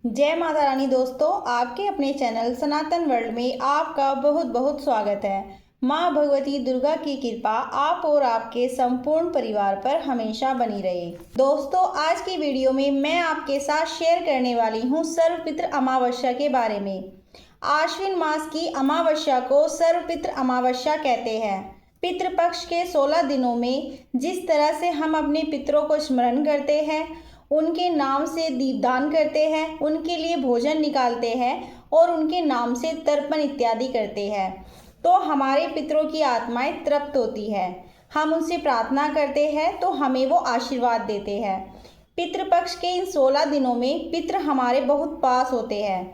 जय माता रानी दोस्तों, आपके अपने चैनल सनातन वर्ल्ड में आपका बहुत बहुत स्वागत है। माँ भगवती दुर्गा की कृपा आप और आपके संपूर्ण परिवार पर हमेशा बनी रहे। दोस्तों, आज की वीडियो में मैं आपके साथ शेयर करने वाली हूँ सर्वपितृ अमावस्या के बारे में। आश्विन मास की अमावस्या को सर्वपितृ अमावस्या कहते हैं। पितृपक्ष के 16 दिनों में जिस तरह से हम अपने पितरों को स्मरण करते हैं, उनके नाम से दीपदान करते हैं, उनके लिए भोजन निकालते हैं और उनके नाम से तर्पण इत्यादि करते हैं, तो हमारे पितरों की आत्माएं तृप्त होती है। हम उनसे प्रार्थना करते हैं तो हमें वो आशीर्वाद देते हैं। पितृपक्ष के इन 16 दिनों में पितृ हमारे बहुत पास होते हैं।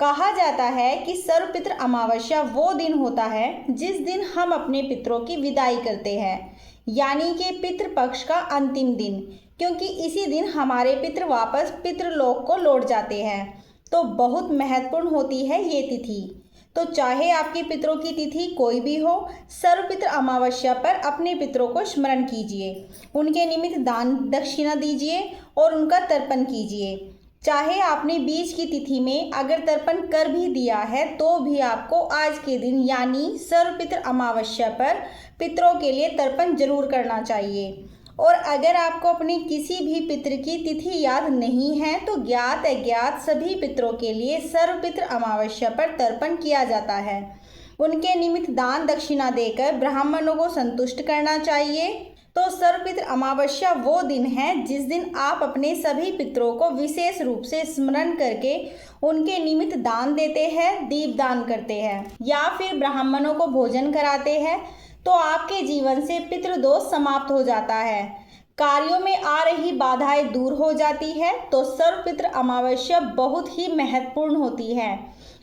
कहा जाता है कि सर्वपितृ अमावस्या वो दिन होता है जिस दिन हम अपने पितरों की विदाई करते हैं, यानी कि पितृपक्ष का अंतिम दिन, क्योंकि इसी दिन हमारे पितृ वापस पितृलोक को लौट जाते हैं। तो बहुत महत्वपूर्ण होती है ये तिथि। तो चाहे आपके पितरों की तिथि कोई भी हो, सर्वपितृ अमावस्या पर अपने पितरों को स्मरण कीजिए, उनके निमित्त दान दक्षिणा दीजिए और उनका तर्पण कीजिए। चाहे आपने बीच की तिथि में अगर तर्पण कर भी दिया है तो भी आपको आज के दिन यानी सर्वपितृ अमावस्या पर पितरों के लिए तर्पण जरूर करना चाहिए। और अगर आपको अपने किसी भी पितृ की तिथि याद नहीं है तो ज्ञात अज्ञात सभी पितरों के लिए सर्वपितृ अमावस्या पर तर्पण किया जाता है। उनके निमित्त दान दक्षिणा देकर ब्राह्मणों को संतुष्ट करना चाहिए। तो सर्वपितृ अमावस्या वो दिन है जिस दिन आप अपने सभी पितरों को विशेष रूप से स्मरण करके उनके निमित्त दान देते हैं, दीपदान करते हैं या फिर ब्राह्मणों को भोजन कराते हैं, तो आपके जीवन से पितृदोष समाप्त हो जाता है, कार्यों में आ रही बाधाएं दूर हो जाती है। तो सर्वपितृ अमावस्या बहुत ही महत्वपूर्ण होती है।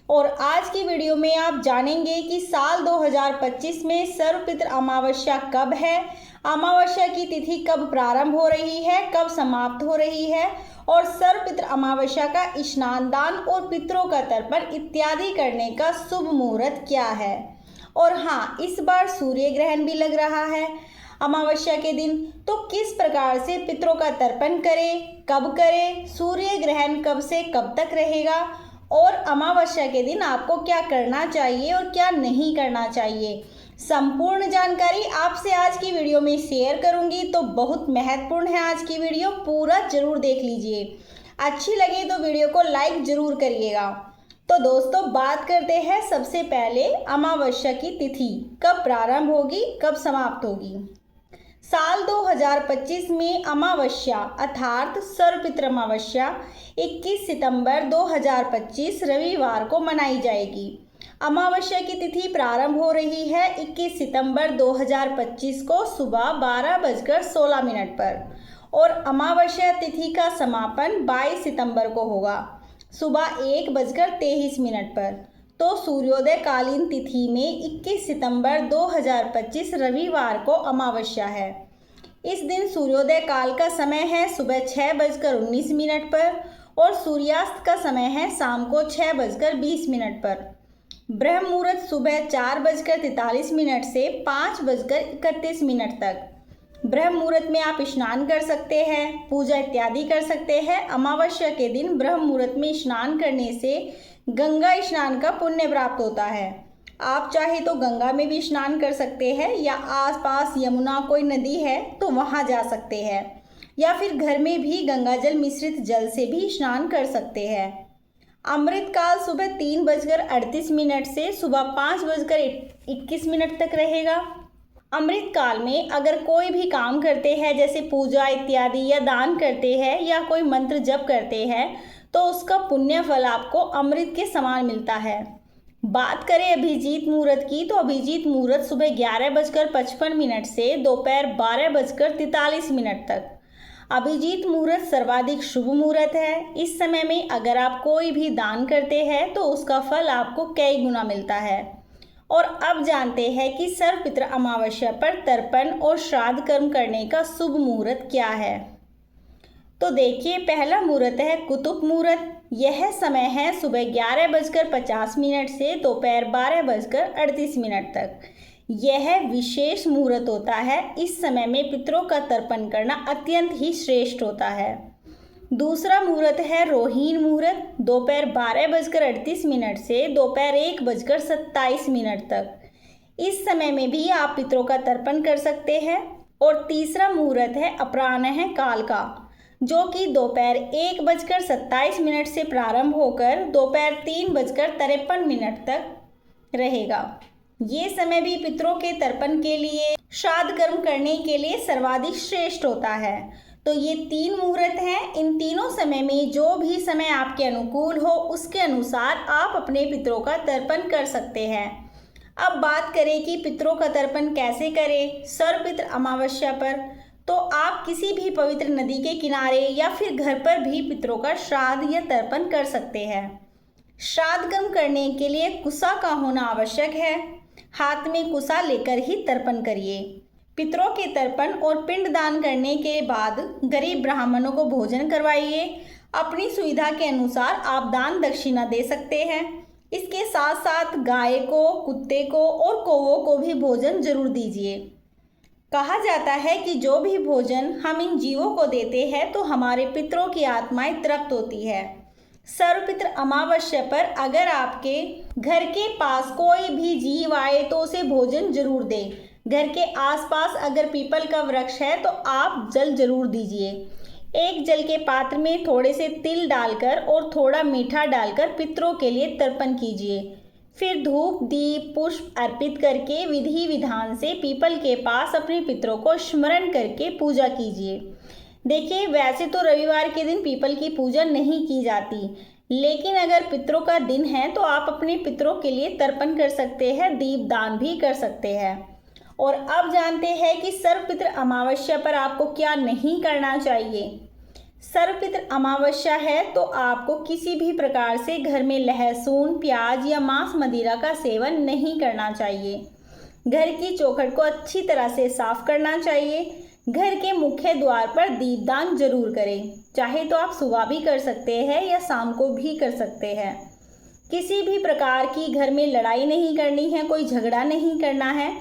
और आज की वीडियो में आप जानेंगे कि साल 2025 में सर्वपितृ अमावस्या कब है, अमावस्या की तिथि कब प्रारंभ हो रही है, कब समाप्त हो रही है, और सर्वपितृ अमावस्या का स्नान दान और पितरों का तर्पण इत्यादि करने का शुभ मुहूर्त क्या है। और हाँ, इस बार सूर्य ग्रहण भी लग रहा है अमावस्या के दिन, तो किस प्रकार से पितरों का तर्पण करें, कब करें, सूर्य ग्रहण कब से कब तक रहेगा और अमावस्या के दिन आपको क्या करना चाहिए और क्या नहीं करना चाहिए, संपूर्ण जानकारी आपसे आज की वीडियो में शेयर करूंगी। तो बहुत महत्वपूर्ण है आज की वीडियो, पूरा जरूर देख लीजिए। अच्छी लगे तो वीडियो को लाइक जरूर करिएगा। तो दोस्तों, बात करते हैं सबसे पहले अमावस्या की तिथि कब प्रारंभ होगी, कब समाप्त होगी। साल 2025 में अमावस्या अर्थात सर्वपितृ अमावस्या 21 सितंबर 2025 रविवार को मनाई जाएगी। अमावस्या की तिथि प्रारंभ हो रही है 21 सितंबर 2025 को सुबह 12:16 पर और अमावस्या तिथि का समापन 22 सितंबर को होगा सुबह 1:23 पर। तो सूर्योदय कालीन तिथि में 21 सितंबर 2025 रविवार को अमावस्या है। इस दिन सूर्योदय काल का समय है सुबह 6:19 पर और सूर्यास्त का समय है शाम को 6:20 पर। ब्रह्म मुहूर्त सुबह 4:43 से 5:31 तक। ब्रह्म मुहूर्त में आप स्नान कर सकते हैं, पूजा इत्यादि कर सकते हैं। अमावस्या के दिन ब्रह्म मुहूर्त में स्नान करने से गंगा स्नान का पुण्य प्राप्त होता है। आप चाहे तो गंगा में भी स्नान कर सकते हैं या आसपास यमुना कोई नदी है तो वहां जा सकते हैं या फिर घर में भी गंगा जल मिश्रित जल से भी स्नान कर सकते हैं। अमृत काल सुबह 3:38 से सुबह 5:21 तक रहेगा। अमृत काल में अगर कोई भी काम करते हैं जैसे पूजा इत्यादि या दान करते हैं या कोई मंत्र जप करते हैं तो उसका पुण्य फल आपको अमृत के समान मिलता है। बात करें अभिजीत मुहूर्त की, तो अभिजीत मुहूर्त सुबह 11:55 से दोपहर 12:43 तक। अभिजीत मुहूर्त सर्वाधिक शुभ मुहूर्त है। इस समय में अगर आप कोई भी दान करते हैं तो उसका फल आपको कई गुना मिलता है। और अब जानते हैं कि सर्वपितृ अमावस्या पर तर्पण और श्राद्ध कर्म करने का शुभ मुहूर्त क्या है। तो देखिए, पहला मुहूर्त है कुतुब मुहूर्त। यह समय है सुबह 11:50 से दोपहर 12:38 तक। यह विशेष मुहूर्त होता है। इस समय में पितरों का तर्पण करना अत्यंत ही श्रेष्ठ होता है। दूसरा मुहूर्त है रोहिणी मुहूर्त, दोपहर 12:38 से दोपहर 1:27 तक। इस समय में भी आप पितरों का तर्पण कर सकते हैं। और तीसरा मुहूर्त है अपराह्न काल का, जो कि दोपहर 1:27 से प्रारंभ होकर दोपहर 3:53 तक रहेगा। ये समय भी पितरों के तर्पण के लिए, श्राद्ध कर्म करने के लिए सर्वाधिक श्रेष्ठ होता है। तो ये 3 मुहूर्त हैं। इन तीनों समय में जो भी समय आपके अनुकूल हो उसके अनुसार आप अपने पितरों का तर्पण कर सकते हैं। अब बात करें कि पितरों का तर्पण कैसे करें सर्वपितृ अमावस्या पर, तो आप किसी भी पवित्र नदी के किनारे या फिर घर पर भी पितरों का श्राद्ध या तर्पण कर सकते हैं। श्राद्ध कर्म करने के लिए कुसा का होना आवश्यक है। हाथ में कुसा लेकर ही तर्पण करिए। पितरों के तर्पण और पिंड दान करने के बाद गरीब ब्राह्मणों को भोजन करवाइए। अपनी सुविधा के अनुसार आप दान दक्षिणा दे सकते हैं। इसके साथ साथ गाय को, कुत्ते को और कौवों को भी भोजन जरूर दीजिए। कहा जाता है कि जो भी भोजन हम इन जीवों को देते हैं तो हमारे पितरों की आत्माएं तृप्त होती है। सर्वपितृ अमावस्या पर अगर आपके घर के पास कोई भी जीव आए तो उसे भोजन जरूर दें। घर के आसपास अगर पीपल का वृक्ष है तो आप जल जरूर दीजिए। एक जल के पात्र में थोड़े से तिल डालकर और थोड़ा मीठा डालकर पितरों के लिए तर्पण कीजिए। फिर धूप, दीप, पुष्प अर्पित करके विधि विधान से पीपल के पास अपने पितरों को स्मरण करके पूजा कीजिए। देखिए, वैसे तो रविवार के दिन पीपल की पूजा नहीं की जाती, लेकिन अगर पितरों का दिन है तो आप अपने पितरों के लिए तर्पण कर सकते हैं, दीप दान भी कर सकते हैं। और अब जानते हैं कि सर्वपितृ अमावस्या पर आपको क्या नहीं करना चाहिए। सर्वपितृ अमावस्या है तो आपको किसी भी प्रकार से घर में लहसुन, प्याज या मांस मदिरा का सेवन नहीं करना चाहिए। घर की चौखट को अच्छी तरह से साफ करना चाहिए। घर के मुख्य द्वार पर दीपदान जरूर करें। चाहे तो आप सुबह भी कर सकते हैं या शाम को भी कर सकते हैं। किसी भी प्रकार की घर में लड़ाई नहीं करनी है, कोई झगड़ा नहीं करना है,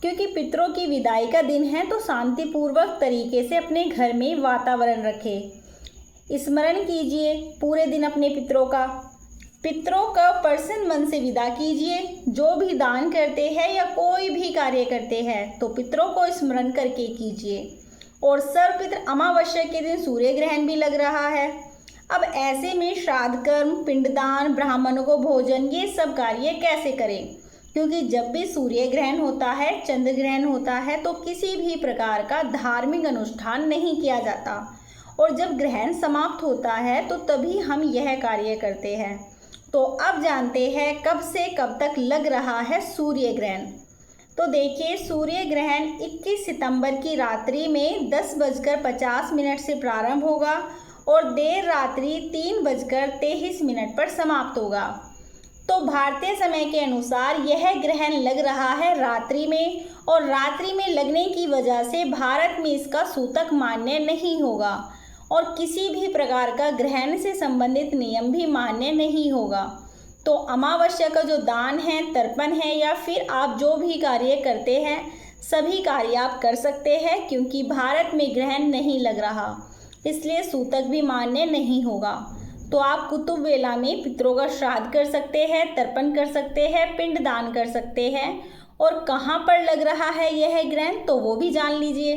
क्योंकि पितरों की विदाई का दिन है। तो शांतिपूर्वक तरीके से अपने घर में वातावरण रखें। स्मरण कीजिए पूरे दिन अपने पितरों का प्रसन्न मन से विदा कीजिए। जो भी दान करते हैं या कोई भी कार्य करते हैं तो पितरों को स्मरण करके कीजिए। और सर्वपितृ अमावस्या के दिन सूर्य ग्रहण भी लग रहा है। अब ऐसे में श्राद्ध कर्म, पिंडदान, ब्राह्मणों को भोजन, ये सब कार्य कैसे करें, क्योंकि जब भी सूर्य ग्रहण होता है, चंद्र ग्रहण होता है तो किसी भी प्रकार का धार्मिक अनुष्ठान नहीं किया जाता। और जब ग्रहण समाप्त होता है तो तभी हम यह कार्य करते हैं। तो अब जानते हैं कब से कब तक लग रहा है सूर्य ग्रहण। तो देखिए, सूर्य ग्रहण 21 सितंबर की रात्रि में 10:50 से प्रारंभ होगा और देर रात्रि 3:23 पर समाप्त होगा। तो भारतीय समय के अनुसार यह ग्रहण लग रहा है रात्रि में, और रात्रि में लगने की वजह से भारत में इसका सूतक मान्य नहीं होगा और किसी भी प्रकार का ग्रहण से संबंधित नियम भी मान्य नहीं होगा। तो अमावस्या का जो दान है, तर्पण है या फिर आप जो भी कार्य करते हैं, सभी कार्य आप कर सकते हैं, क्योंकि भारत में ग्रहण नहीं लग रहा, इसलिए सूतक भी मान्य नहीं होगा। तो आप कुतुब वेला में पितरों का श्राद्ध कर सकते हैं, तर्पण कर सकते हैं, पिंड दान कर सकते हैं। और कहाँ पर लग रहा है यह ग्रहण, तो वो भी जान लीजिए।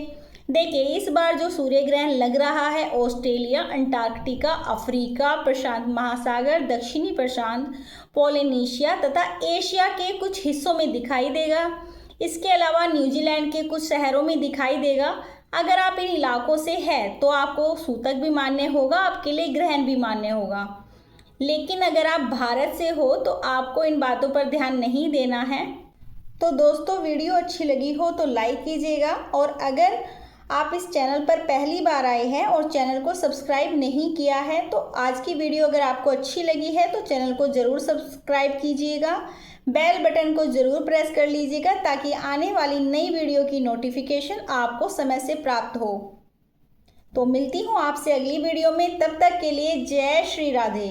देखिए, इस बार जो सूर्य ग्रहण लग रहा है ऑस्ट्रेलिया, अंटार्कटिका, अफ्रीका, प्रशांत महासागर, दक्षिणी प्रशांत, पोलिनेशिया तथा एशिया के कुछ हिस्सों में दिखाई देगा। इसके अलावा न्यूजीलैंड के कुछ शहरों में दिखाई देगा। अगर आप इन इलाकों से हैं तो आपको सूतक भी मान्य होगा, आपके लिए ग्रहण भी मान्य होगा। लेकिन अगर आप भारत से हो तो आपको इन बातों पर ध्यान नहीं देना है। तो दोस्तों, वीडियो अच्छी लगी हो तो लाइक कीजिएगा, और अगर आप इस चैनल पर पहली बार आए हैं और चैनल को सब्सक्राइब नहीं किया है तो आज की वीडियो अगर आपको अच्छी लगी है तो चैनल को ज़रूर सब्सक्राइब कीजिएगा। बेल बटन को ज़रूर प्रेस कर लीजिएगा ताकि आने वाली नई वीडियो की नोटिफिकेशन आपको समय से प्राप्त हो। तो मिलती हूँ आपसे अगली वीडियो में, तब तक के लिए जय श्री राधे।